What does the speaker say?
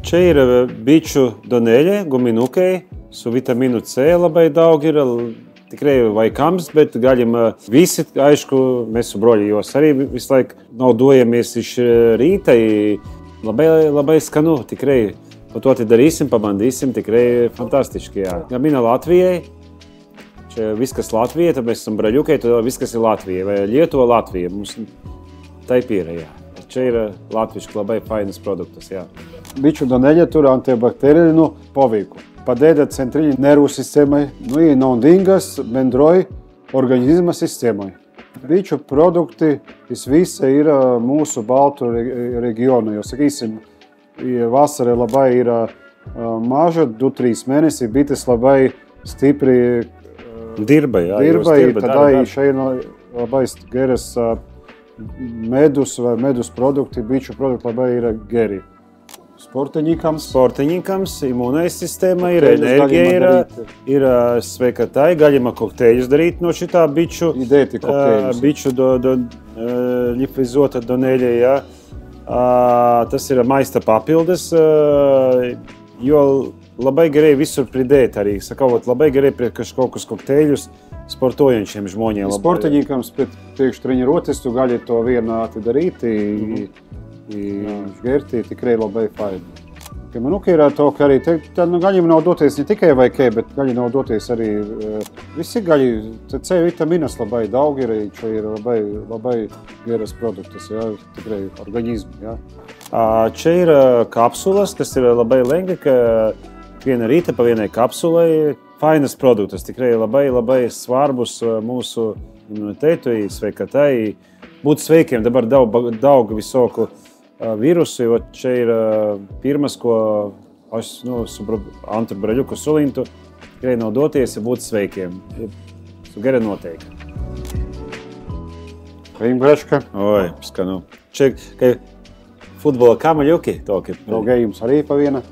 Čia ir biču donēļi, guminukei, su vitamīnu C labai daug ir. Tikrai vaikams, bet galim visi, aišku, mēs su broļi jos arī visu laiku naudojamies iš rīta. Labai skanu, tikrai. Pa to te darīsim, pabandīsim, tikrai fantastiski, jā. Gamina Latvijai. Čia viss, kas Latvijai, tad mēs esam braļukai, tad viss, kas ir Latvijai. Vai Lietuva, Latvija. Mums taip ir, jā. Čia ir latviški labai fainas produktas, jā. Biču donēļi tur antibakteriālu poveiku. Padeda centrālajai nervu sistēmai, i naudingas bendrai organizma sistēmai. Biču produkti visi ir mūsu baltu reģionu, jo, sakīsim, vasarā labai ir maža, 2-3 mēnesi, bites labai stipri dirba, tad šeit labai geras medus vai medus produkti, biču produkti labai ir geri. Sportiņikams, imunai sistēmai, ir enerģija, ir sveikatai, gaļima kokteļus darīt no šitā biču. Idēti kokteļus. Biču ļipvizota donēļa, jā. Tas ir maista papildes, jo labai gerai visur pridēt arī. Sakot, labai gerai prie kažkokus kokteļus sportojančiem žmoņiem. Sportiņikams priekš trenirotis, tu gali to vienā darīt. Žgerti tikrai labai faini. Man ir to, ka arī gaļiem nav doties ne tikai vaikai, bet gaļi nav doties arī visi gaļi. C vitamīnas labai daug ir, čia ir labai geras produktas, jā, tikrai organismu, jā. Čia ir kapsulas, kas ir labai lengvi, ka viena rīta pa vienai kapsulai. Fainas produktas, tikrai labai svarbus mūsu imuniteitui, sveikatai. Būt sveikiem, dabar daug visoku virusu, jo čia ir pirmas, ko aš su Antru Braļuku sulintu, tikai nav doties, ja būt sveikiem. Geri noteikti. Vīm graška. Oi, skanu. Čia, kai futbola kamaļuki, toki. Draugējums arī pa viena.